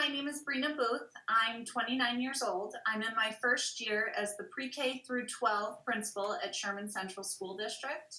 my name is Bryna Booth. I'm 29 years old. I'm in my first year as the pre-K through 12 principal at Sherman Central School District.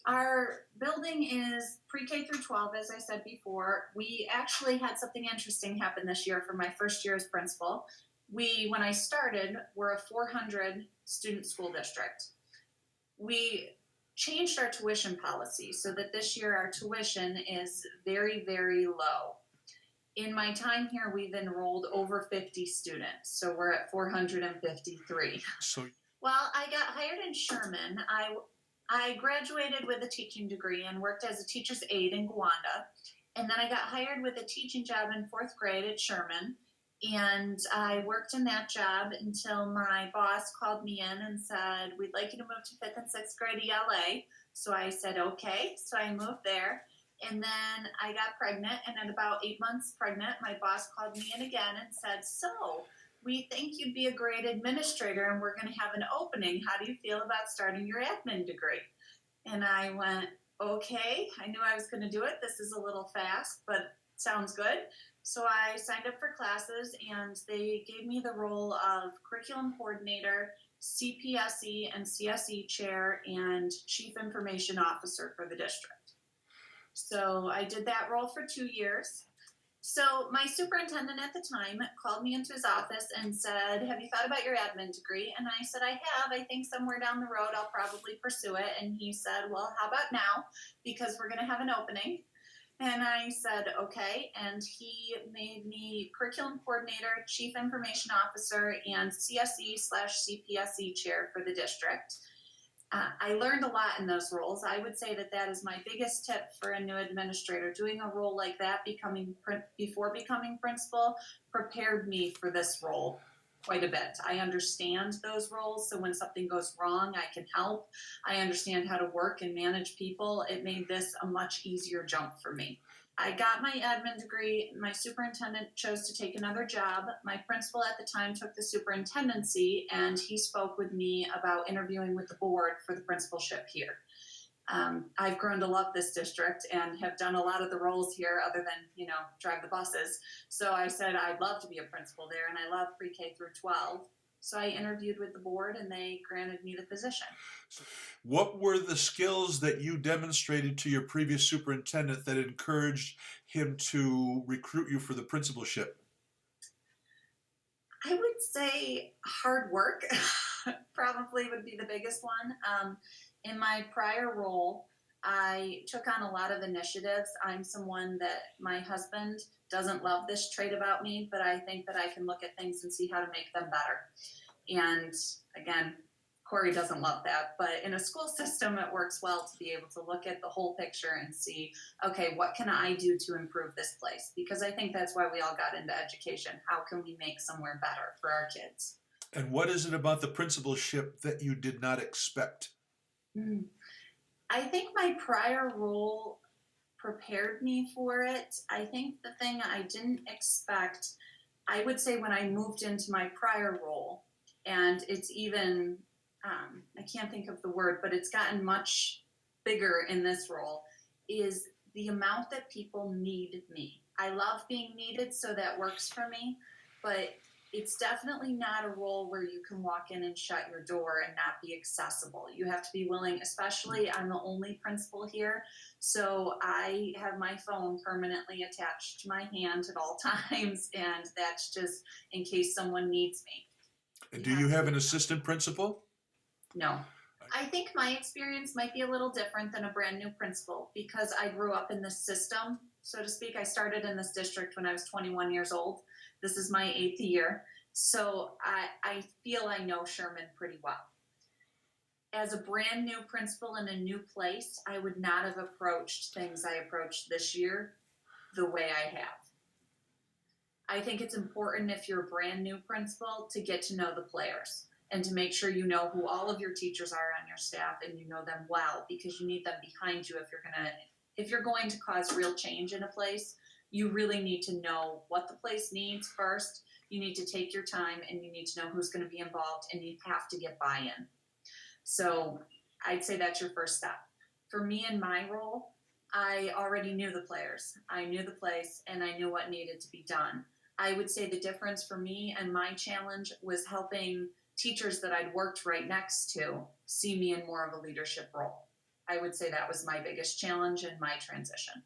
Our building is pre-K through 12, as I said before. We actually had something interesting happen this year for my first year as principal. When I started, we're a 400 student school district. We changed our tuition policy so that this year our tuition is very, very low. In my time here, we've enrolled over 50 students, so we're at 453. Well, I got hired in Sherman. I graduated with a teaching degree and worked as a teacher's aide in Gowanda. And then I got hired with a teaching job in 4th grade at Sherman. And I worked in that job until my boss called me in and said, we'd like you to move to 5th and 6th grade ELA. So I said, okay. So I moved there. And then I got pregnant, and at about 8 months pregnant, my boss called me in again and said, so we think you'd be a great administrator and we're going to have an opening. How do you feel about starting your admin degree? And I went, okay. I knew I was going to do it. This is a little fast, but sounds good. So I signed up for classes, and they gave me the role of curriculum coordinator, CPSE and CSE chair, and chief information officer for the district. So I did that role for 2 years. So my superintendent at the time called me into his office and said, have you thought about your admin degree? And I said, I have. I think somewhere down the road I'll probably pursue it. And he said, well, how about now? Because we're going to have an opening. And I said, okay. And he made me curriculum coordinator, chief information officer, and CSE/CPSE chair for the district. I learned a lot in those roles. I would say that is my biggest tip for a new administrator. Doing a role like that before becoming principal prepared me for this role quite a bit. I understand those roles, so when something goes wrong, I can help. I understand how to work and manage people. It made this a much easier jump for me. I got my admin degree. My superintendent chose to take another job. My principal at the time took the superintendency, and he spoke with me about interviewing with the board for the principalship here. I've grown to love this district and have done a lot of the roles here other than, drive the buses. So I said I'd love to be a principal there, and I love pre-K through 12. So I interviewed with the board, and they granted me the position. What were the skills that you demonstrated to your previous superintendent that encouraged him to recruit you for the principalship? I would say hard work probably would be the biggest one. In my prior role, I took on a lot of initiatives. I'm someone that my husband doesn't love this trait about me, but I think that I can look at things and see how to make them better. And again, Corey doesn't love that, but in a school system, it works well to be able to look at the whole picture and see, okay, what can I do to improve this place? Because I think that's why we all got into education. How can we make somewhere better for our kids? And what is it about the principalship that you did not expect? I think my prior role prepared me for it. I think the thing I didn't expect, I would say when I moved into my prior role, and it's even, I can't think of the word, but it's gotten much bigger in this role, is the amount that people need me. I love being needed, so that works for me, but it's definitely not a role where you can walk in and shut your door and not be accessible. You have to be willing, especially I'm the only principal here, so I have my phone permanently attached to my hand at all times, and that's just in case someone needs me. And do you have an assistant principal? No. I think my experience might be a little different than a brand new principal because I grew up in this system, so to speak. I started in this district when I was 21 years old. This is my 8th year, so I feel I know Sherman pretty well. As a brand new principal in a new place, I would not have approached things I approached this year the way I have. I think it's important if you're a brand new principal to get to know the players and to make sure you know who all of your teachers are on your staff and you know them well, because you need them behind you if you're going to cause real change in a place. You really need to know what the place needs first. You need to take your time, and you need to know who's going to be involved, and you have to get buy-in. So I'd say that's your first step. For me in my role, I already knew the players. I knew the place and I knew what needed to be done. I would say the difference for me and my challenge was helping teachers that I'd worked right next to see me in more of a leadership role. I would say that was my biggest challenge in my transition.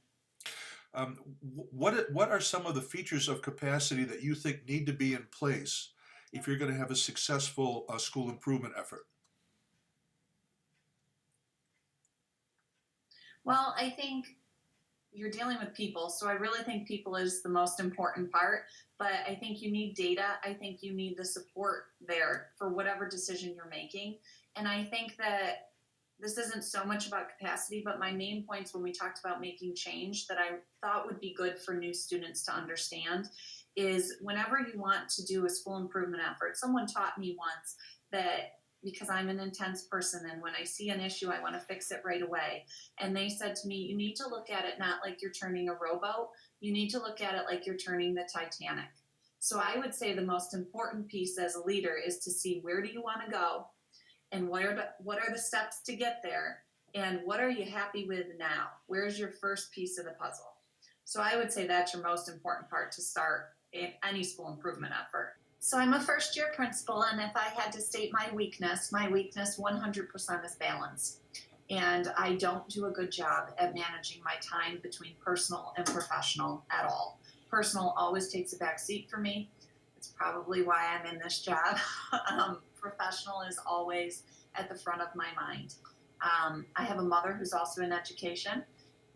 What are some of the features of capacity that you think need to be in place if you're going to have a successful school improvement effort? Well, I think you're dealing with people, so I really think people is the most important part. But I think you need data. I think you need the support there for whatever decision you're making. And I think that this isn't so much about capacity, but my main points when we talked about making change that I thought would be good for new students to understand is whenever you want to do a school improvement effort, someone taught me once that because I'm an intense person and when I see an issue, I want to fix it right away. And they said to me, you need to look at it not like you're turning a rowboat, you need to look at it like you're turning the Titanic. So I would say the most important piece as a leader is to see where do you want to go and what are the steps to get there and what are you happy with now? Where's your first piece of the puzzle? So I would say that's your most important part to start any school improvement effort. So I'm a first year principal, and if I had to state my weakness 100% is balance. And I don't do a good job at managing my time between personal and professional at all. Personal always takes a back seat for me. It's probably why I'm in this job. Professional is always at the front of my mind. I have a mother who's also in education,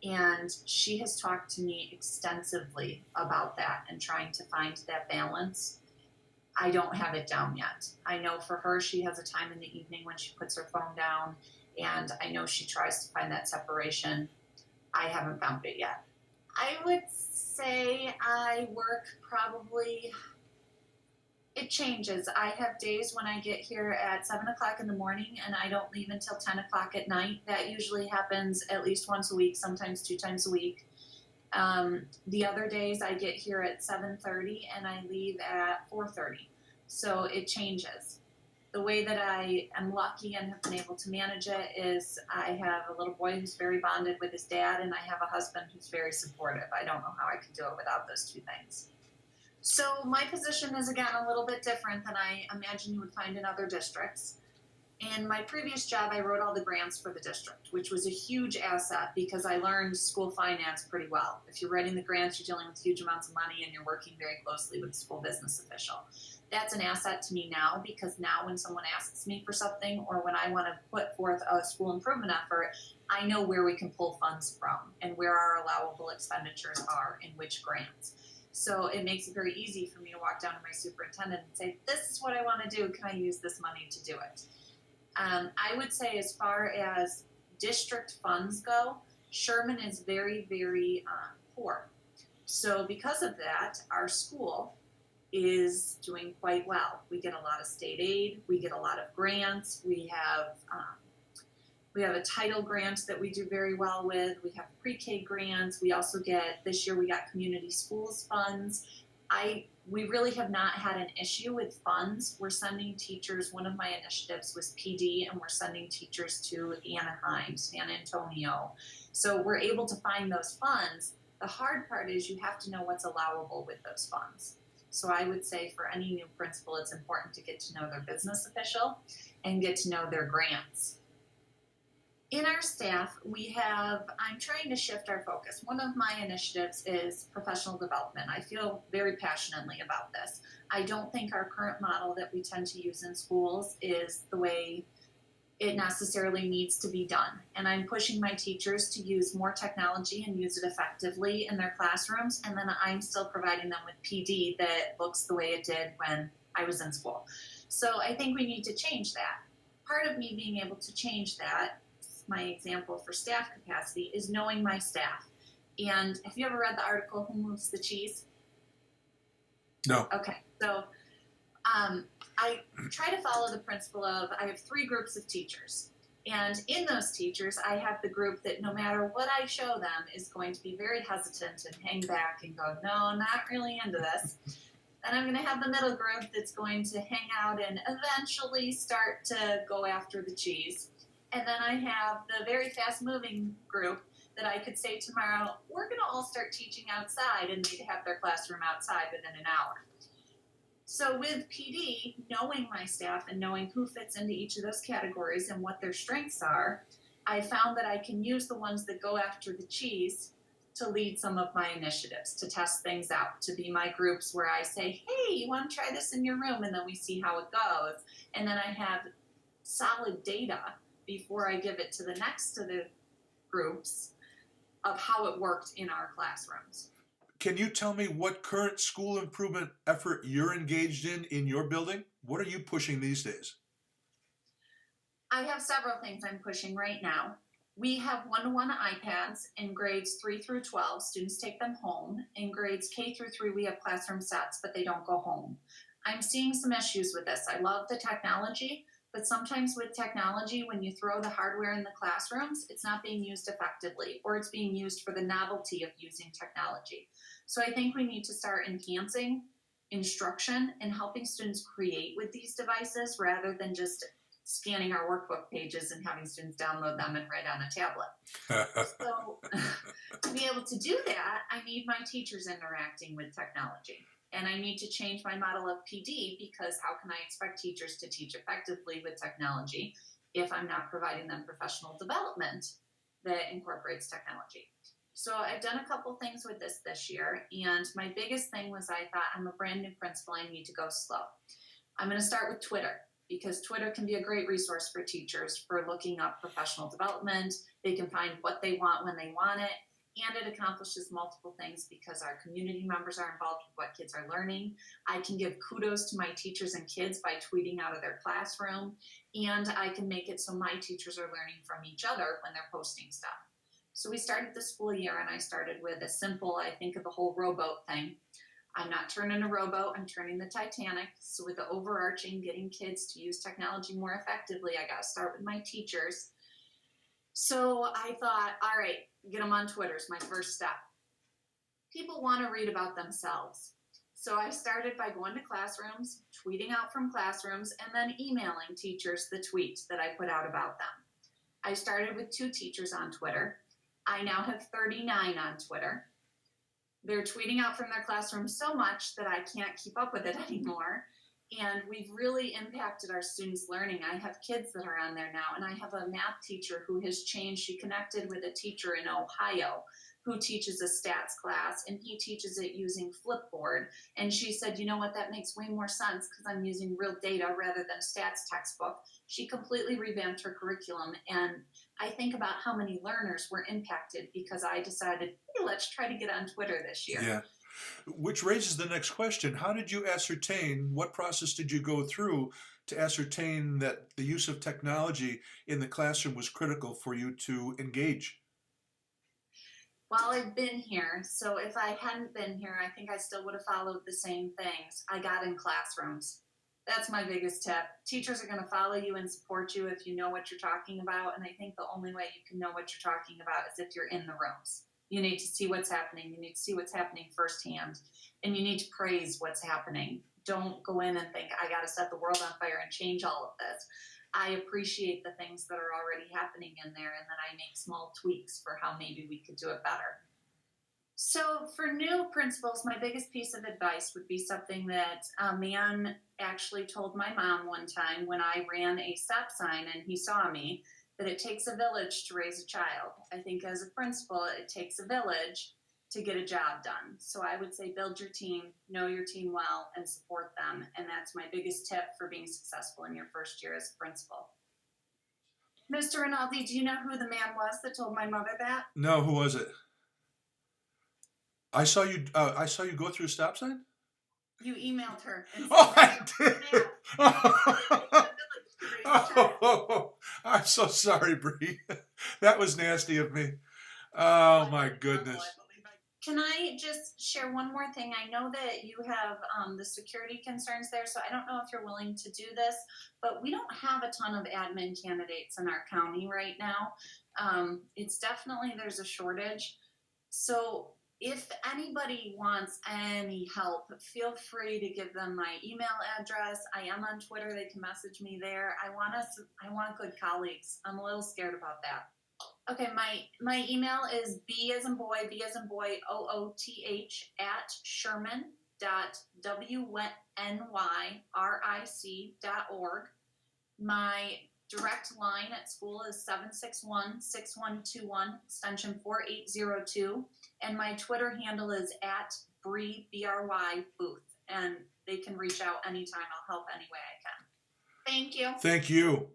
and she has talked to me extensively about that and trying to find that balance. I don't have it down yet. I know for her, she has a time in the evening when she puts her phone down, and I know she tries to find that separation. I haven't found it yet. I would say I work probably, it changes. I have days when I get here at 7 o'clock in the morning and I don't leave until 10 o'clock at night. That usually happens at least once a week, sometimes 2 times a week. The other days I get here at 7:30 and I leave at 4:30. So it changes. The way that I am lucky and have been able to manage it is I have a little boy who's very bonded with his dad, and I have a husband who's very supportive. I don't know how I could do it without those two things. So my position is again a little bit different than I imagine you would find in other districts. In my previous job, I wrote all the grants for the district, which was a huge asset because I learned school finance pretty well. If you're writing the grants, you're dealing with huge amounts of money and you're working very closely with the school business official. That's an asset to me now because now when someone asks me for something or when I want to put forth a school improvement effort, I know where we can pull funds from and where our allowable expenditures are in which grants. So it makes it very easy for me to walk down to my superintendent and say, this is what I want to do. Can I use this money to do it? I would say as far as district funds go, Sherman is very, very poor. So because of that, our school is doing quite well. We get a lot of state aid. We get a lot of grants. We have a title grant that we do very well with. We have pre-K grants. We also get, this year we got community schools funds. We really have not had an issue with funds. We're sending teachers, one of my initiatives was PD, and we're sending teachers to Anaheim, San Antonio. So we're able to find those funds. The hard part is you have to know what's allowable with those funds. So I would say for any new principal, it's important to get to know their business official and get to know their grants. In our staff, I'm trying to shift our focus. One of my initiatives is professional development. I feel very passionately about this. I don't think our current model that we tend to use in schools is the way it necessarily needs to be done. And I'm pushing my teachers to use more technology and use it effectively in their classrooms. And then I'm still providing them with PD that looks the way it did when I was in school. So I think we need to change that. Part of me being able to change that, my example for staff capacity, is knowing my staff. And have you ever read the article, Who Moves the Cheese? No. Okay, so I try to follow the principle of I have 3 groups of teachers. And in those teachers, I have the group that no matter what I show them is going to be very hesitant and hang back and go, no, not really into this. Then I'm going to have the middle group that's going to hang out and eventually start to go after the cheese. And then I have the very fast-moving group that I could say tomorrow, we're going to all start teaching outside, and they'd have their classroom outside within an hour. So with PD, knowing my staff and knowing who fits into each of those categories and what their strengths are, I found that I can use the ones that go after the cheese to lead some of my initiatives, to test things out, to be my groups where I say, hey, you want to try this in your room? And then we see how it goes. And then I have solid data before I give it to the next of the groups of how it worked in our classrooms. Can you tell me what current school improvement effort you're engaged in your building? What are you pushing these days? I have several things I'm pushing right now. We have one-to-one iPads in grades 3 through 12. Students take them home. In grades K through 3, we have classroom sets, but they don't go home. I'm seeing some issues with this. I love the technology, but sometimes with technology, when you throw the hardware in the classrooms, it's not being used effectively, or it's being used for the novelty of using technology. So I think we need to start enhancing instruction and helping students create with these devices rather than just scanning our workbook pages and having students download them and write on a tablet. So to be able to do that, I need my teachers interacting with technology. And I need to change my model of PD, because how can I expect teachers to teach effectively with technology if I'm not providing them professional development that incorporates technology? So I've done a couple things with this year, and my biggest thing was I thought, I'm a brand new principal, I need to go slow. I'm going to start with Twitter, because Twitter can be a great resource for teachers for looking up professional development. They can find what they want when they want it, and it accomplishes multiple things because our community members are involved with what kids are learning. I can give kudos to my teachers and kids by tweeting out of their classroom, and I can make it so my teachers are learning from each other when they're posting stuff. So we started the school year, and I started with a simple, I think of the whole rowboat thing. I'm not turning a rowboat, I'm turning the Titanic. So with the overarching, getting kids to use technology more effectively, I got to start with my teachers. So I thought, all right, get them on Twitter is my first step. People want to read about themselves. So I started by going to classrooms, tweeting out from classrooms, and then emailing teachers the tweets that I put out about them. I started with 2 teachers on Twitter. I now have 39 on Twitter. They're tweeting out from their classrooms so much that I can't keep up with it anymore. And we've really impacted our students' learning. I have kids that are on there now, and I have a math teacher who has changed. She connected with a teacher in Ohio who teaches a stats class, and he teaches it using Flipboard. And she said, you know what, that makes way more sense because I'm using real data rather than a stats textbook. She completely revamped her curriculum, and I think about how many learners were impacted because I decided, hey, let's try to get on Twitter this year. Yeah. Which raises the next question. How did you ascertain, what process did you go through to ascertain that the use of technology in the classroom was critical for you to engage? Well, I've been here, so if I hadn't been here, I think I still would have followed the same things. I got in classrooms. That's my biggest tip. Teachers are going to follow you and support you if you know what you're talking about, and I think the only way you can know what you're talking about is if you're in the rooms. You need to see what's happening. You need to see what's happening firsthand, and you need to praise what's happening. Don't go in and think, I got to set the world on fire and change all of this. I appreciate the things that are already happening in there, and then I make small tweaks for how maybe we could do it better. So for new principals, my biggest piece of advice would be something that a man actually told my mom one time when I ran a stop sign and he saw me, that it takes a village to raise a child. I think as a principal, it takes a village to get a job done. So I would say build your team, know your team well, and support them. And that's my biggest tip for being successful in your first year as a principal. Mr. Rinaldi, do you know who the man was that told my mother that? No, who was it? I saw you. I saw you go through a stop sign. You emailed her. And said, Oh, I did. Yeah. Oh, I'm so sorry, Bree. That was nasty of me. Oh my goodness. Can I just share one more thing? I know that you have the security concerns there, so I don't know if you're willing to do this, but we don't have a ton of admin candidates in our county right now. It's definitely, there's a shortage. So if anybody wants any help, feel free to give them my email address. I am on Twitter. They can message me there. I want good colleagues. I'm a little scared about that. Okay, my email is B as in boy, OOTH at Sherman.WNYRIC.org. My direct line at school is 761-6121, extension 4802. And my Twitter handle is at BRY Booth. And they can reach out anytime. I'll help any way I can. Thank you. Thank you.